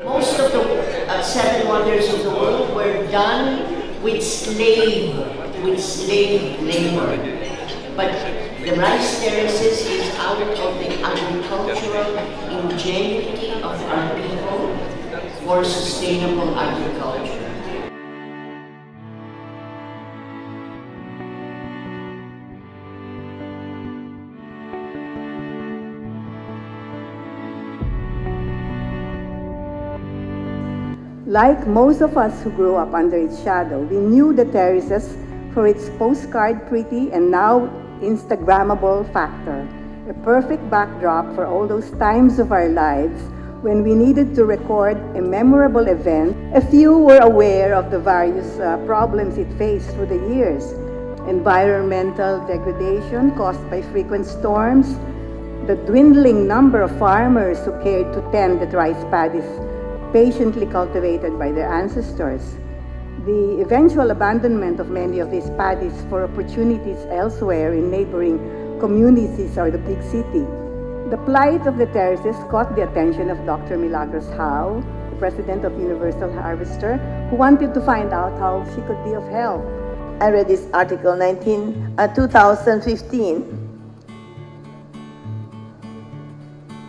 Most of the seven wonders of the world were done with slave labor. But the rice terraces is out of the agricultural ingenuity of our people for sustainable agriculture. Like most of us who grew up under its shadow, we knew the terraces for its postcard pretty and now Instagrammable factor, a perfect backdrop for all those times of our lives when we needed to record a memorable event. A few were aware of the various problems it faced through the years: environmental degradation caused by frequent storms, the dwindling number of farmers who cared to tend the rice paddies patiently cultivated by their ancestors, the eventual abandonment of many of these paddies for opportunities elsewhere in neighboring communities or the big city. The plight of the terraces caught the attention of Dr. Milagros Ong-How, the president of Universal Harvester, who wanted to find out how she could be of help. I read this article 2015,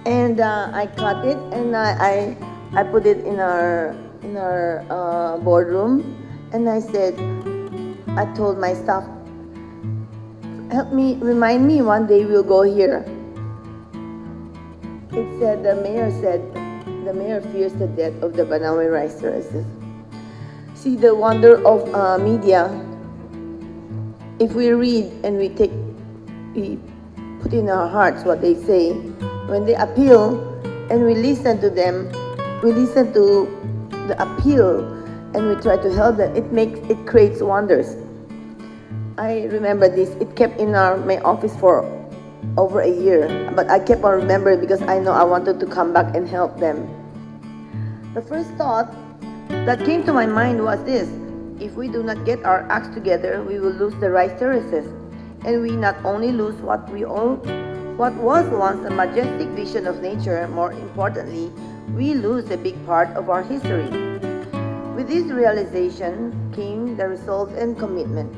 and I cut it and I put it in our boardroom, and I told my staff, help me, remind me one day we'll go here. It said, the mayor fears the death of the Banaue Rice Terraces. See the wonder of media. If we read and we put in our hearts what they say, when they appeal and we listen to them, we listen to the appeal and we try to help them, it creates wonders. I remember this. It kept in my office for over a year, but I kept on remembering because I know I wanted to come back and help them. The first thought that came to my mind was this: if we do not get our acts together, we will lose the rice terraces, and we not only lose what was once a majestic vision of nature, more importantly, we lose a big part of our history. With this realization came the resolve and commitment.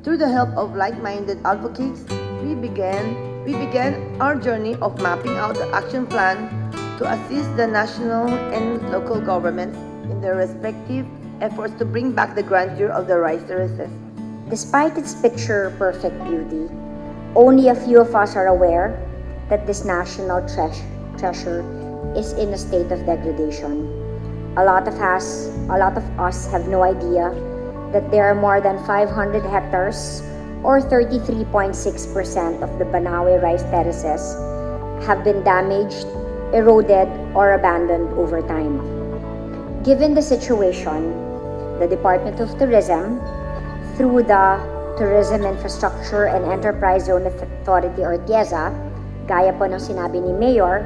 Through the help of like-minded advocates, we began our journey of mapping out the action plan to assist the national and local governments in their respective efforts to bring back the grandeur of the rice terraces. Despite its picture-perfect beauty, only a few of us are aware that this national treasure is in a state of degradation. A lot of us have no idea that there are more than 500 hectares or 33.6% of the Banaue Rice Terraces have been damaged, eroded, or abandoned over time. Given the situation, the Department of Tourism, through the Tourism Infrastructure and Enterprise Zone Authority or TIEZA, gaya po ng sinabi ni Mayor,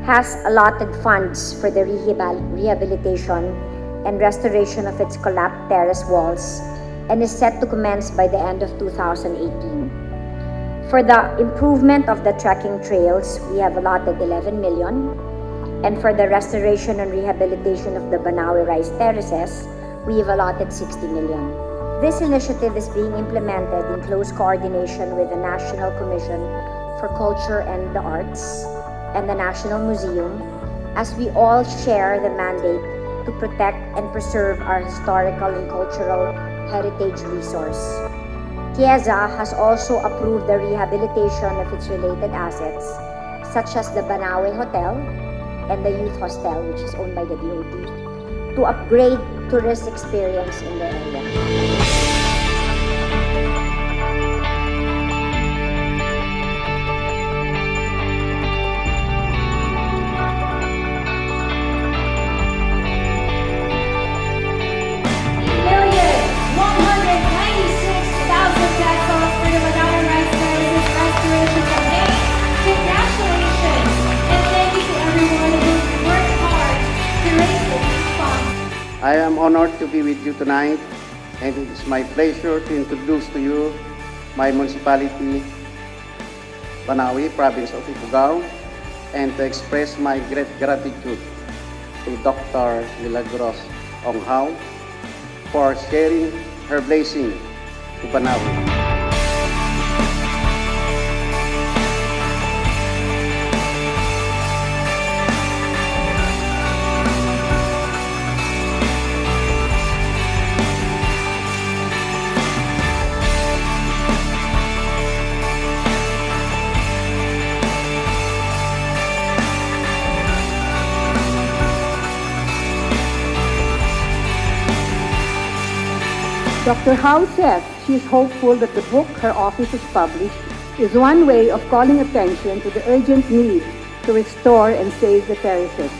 has allotted funds for the rehabilitation and restoration of its collapsed terrace walls and is set to commence by the end of 2018. For the improvement of the trekking trails, we have allotted 11 million, and for the restoration and rehabilitation of the Banaue Rice Terraces, we have allotted 60 million. This initiative is being implemented in close coordination with the National Commission for Culture and the Arts and the National Museum, as we all share the mandate to protect and preserve our historical and cultural heritage resource. TIEZA has also approved the rehabilitation of its related assets, such as the Banaue Hotel and the Youth Hostel, which is owned by the DOT, to upgrade tourist experience in the area. I am honored to be with you tonight, and it is my pleasure to introduce to you my municipality, Banaue, province of Ifugao, and to express my great gratitude to Dr. Milagros Ong-How for sharing her blessing to Banaue. Dr. Howe says she is hopeful that the book her office has published is one way of calling attention to the urgent need to restore and save the terraces.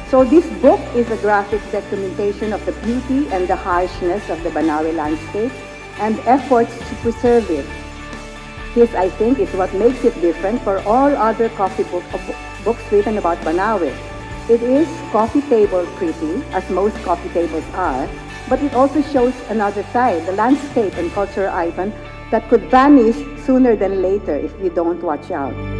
So this book is a graphic documentation of the beauty and the harshness of the Banaue landscape and efforts to preserve it. This, I think, is what makes it different for all other books written about Banaue. It is coffee table pretty, as most coffee tables are, but it also shows another side, the landscape and cultural icon that could vanish sooner than later if we don't watch out.